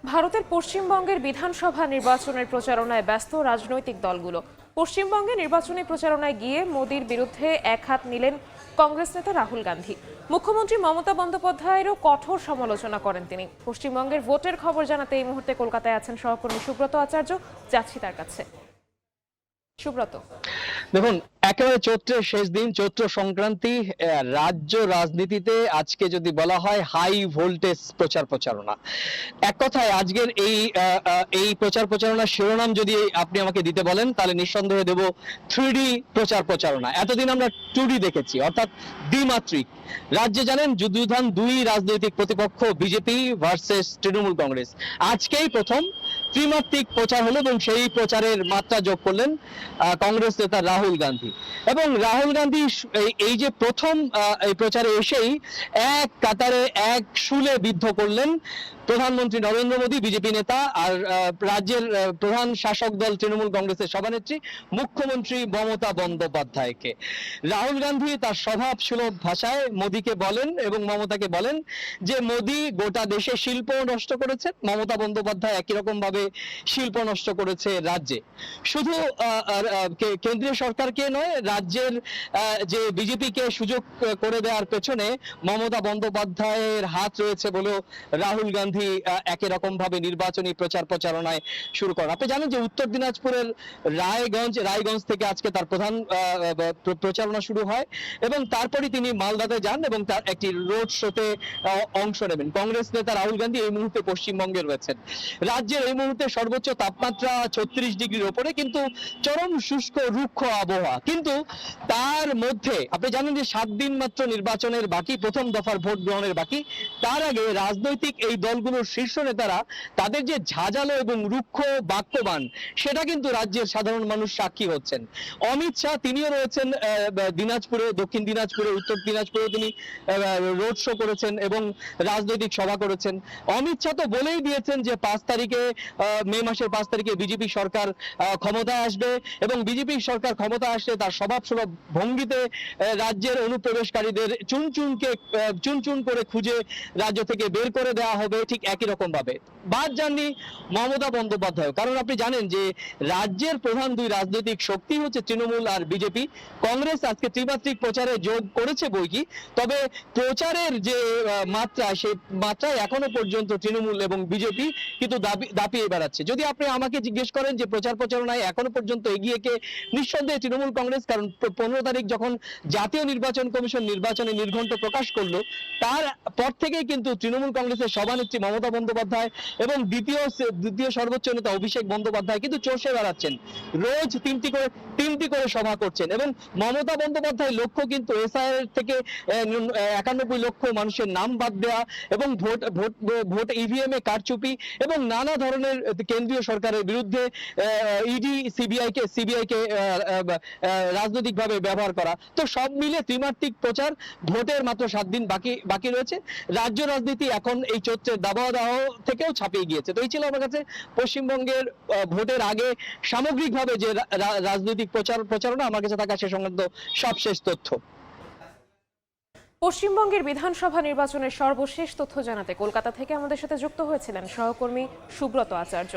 ভারতের পশ্চিমবঙ্গের বিধানসভা নির্বাচনের প্রচারণায় ব্যস্ত রাজনৈতিক দলগুলো। পশ্চিমবঙ্গে নির্বাচনী প্রচারণায় গিয়ে মোদির বিরুদ্ধে একহাত নিলেন কংগ্রেস নেতা রাহুল গান্ধী। মুখ্যমন্ত্রী মমতা বন্দ্যোপাধ্যায়েরও কঠোর সমালোচনা করেন তিনি। পশ্চিমবঙ্গের ভোটের খবর জানাতে এই মুহূর্তে কলকাতায় আছেন সহকর্মী সুব্রত আচার্য। যাচ্ছি তার কাছে। সুব্রত, দেখুন, একেবারে চৈত্রের শেষ দিন, চৈত্র সংক্রান্তি। রাজ্য রাজনীতিতে আজকে যদি বলা হয় হাই ভোল্টেজ প্রচারণা। এক কথায় আজকের এই প্রচারণার শিরোনাম যদি আপনি আমাকে দিতে বলেন তাহলে নিঃসন্দেহে দেব 3D প্রচারণা। এতদিন আমরা 2D দেখেছি, অর্থাৎ দ্বিমাত্রিক। রাজ্যে জানেন যুদ্ধবিধান দুই রাজনৈতিক প্রতিপক্ষ বিজেপি ভার্সেস তৃণমূল কংগ্রেস। আজকেই প্রথম ত্রিমাত্রিক প্রচার হলো এবং সেই প্রচারের মাত্রা যোগ করলেন কংগ্রেস নেতা রাহুল গান্ধী। এবং রাহুল গান্ধী এই যে প্রথম এই প্রচারে এসেই এক কাতারে এক শুলে বিদ্ধ করলেন প্রধানমন্ত্রী নরেন্দ্র মোদী, বিজেপি নেতা, আর রাজ্যের প্রধান শাসক দল তৃণমূল কংগ্রেসের সভানেত্রী মুখ্যমন্ত্রী মমতা বন্দ্যোপাধ্যায়কে। রাহুল গান্ধী তার স্বভাব সুলভ ভাষায় মোদীকে বলেন এবং মমতাকে বলেন যে মোদী গোটা দেশে শিল্প নষ্ট করেছে, মমতা বন্দ্যোপাধ্যায় একই রকম ভাবে শিল্প নষ্ট করেছে রাজ্যে। শুধু কেন্দ্রীয় সরকারকে নয়, রাজ্যের যে বিজেপিকে সুযোগ করে দেওয়ার পেছনে মমতা বন্দ্যোপাধ্যায়ের হাত রয়েছে বলেও রাহুল গান্ধী একই রকম ভাবে নির্বাচনী প্রচারণায় শুরু করেন। আপনি জানেন যে উত্তর দিনাজপুরের রায়গঞ্জ থেকে আজকে তার প্রধান প্রচারণা শুরু হয় এবং তারপরে তিনি মালদাতে যান এবং তার একটি রোড শোতে অংশ নেবেন। কংগ্রেস নেতা রাহুল গান্ধী এই মুহূর্তে পশ্চিমবঙ্গে রয়েছেন। রাজ্যের এই মুহূর্তে সর্বোচ্চ তাপমাত্রা 36 ডিগ্রির উপরে, কিন্তু চরম শুষ্ক রুক্ষ আবহাওয়া। কিন্তু তার মধ্যে আপনি জানেন যে 7 দিন মাত্র নির্বাচনের বাকি, প্রথম দফার ভোট গ্রহণের বাকি। তার আগে রাজনৈতিক এই দলগুলোর শীর্ষ নেতারা তাদের যে ঝাঁঝালো এবং রুক্ষ বাক্যবান, সেটা কিন্তু রাজ্যের সাধারণ মানুষ সাক্ষী হচ্ছেন। অমিত শাহ তিনিও রয়েছেন দিনাজপুরে, দক্ষিণ দিনাজপুরে, উত্তর দিনাজপুরে তিনি রোড শো করেছেন এবং রাজনৈতিক সভা করেছেন। অমিত শাহ তো বলেই দিয়েছেন যে 5 তারিখে, মে মাসের 5 তারিখে বিজেপি সরকার ক্ষমতায় আসবে এবং বিজেপি সরকার ক্ষমতায় আসলে তার স্বভাব সুলভ ভঙ্গিতে রাজ্যের অনুপ্রবেশকারীদের চুন করে খুঁজে রাজ্য থেকে বের করে দেওয়া হবে। ঠিক একই রকম ভাবে বাদ যাননি মমতা বন্দ্যোপাধ্যায়, কারণ আপনি জানেন যে রাজ্যের প্রধান দুই রাজনৈতিক শক্তি হচ্ছে তৃণমূল আর বিজেপি। কংগ্রেস আজকে ত্রিমাত্রিক প্রচারে যোগ করেছে বইকি, তবে প্রচারের যে মাত্রা, সেই মাত্রায় এখনো পর্যন্ত তৃণমূল এবং বিজেপি কিন্তু দাপিয়ে বেড়াচ্ছে। যদি আপনি আমাকে জিজ্ঞেস করেন যে প্রচারণায় এখনো পর্যন্ত এগিয়ে কে, নিঃসন্দেহে তৃণমূল কংগ্রেস। কারণ 15 তারিখ যখন জাতীয় নির্বাচন কমিশন নির্বাচনে নির্ঘণ্ট প্রকাশ করলো, তার পর থেকেই কিন্তু তৃণমূল কংগ্রেসের সভানেত্রী মমতা বন্দ্যোপাধ্যায় এবং দ্বিতীয় সর্বোচ্চ নেতা অভিষেক বন্দ্যোপাধ্যায় কিন্তু চষে বেড়াচ্ছেন। রোজ তিনটি করে সভা করছেন এবং মমতা বন্দ্যোপাধ্যায় লক্ষ্য কিন্তু এসআইআর থেকে 91 লক্ষ মানুষের নাম বাদ দেওয়া এবং ভোট ইভিএম এ কারচুপি এবং নানা ধরনের কেন্দ্রীয় সরকারের বিরুদ্ধে ইডি সিবিআই কে রাজনৈতিকভাবে ব্যবহার করা। তো সব মিলে ত্রিমাত্রিক প্রচার, ভোটের মাত্র 7 দিন বাকি রয়েছে। রাজ্য রাজনীতি এখন এই চৈত্রের দাবাওয়াদাহ থেকেও ছাপিয়ে গিয়েছে। তো এই ছিল আমার কাছে পশ্চিমবঙ্গের ভোটের আগে সামগ্রিকভাবে যে রাজনৈতিক প্রচারণা, আমার কাছে থাকা সে সংক্রান্ত সবশেষ তথ্য। পশ্চিমবঙ্গের বিধানসভা নির্বাচনের সর্বশেষ তথ্য জানাতে কলকাতা থেকে আমাদের সাথে যুক্ত হয়েছিলেন সহকর্মী সুব্রত আচার্য।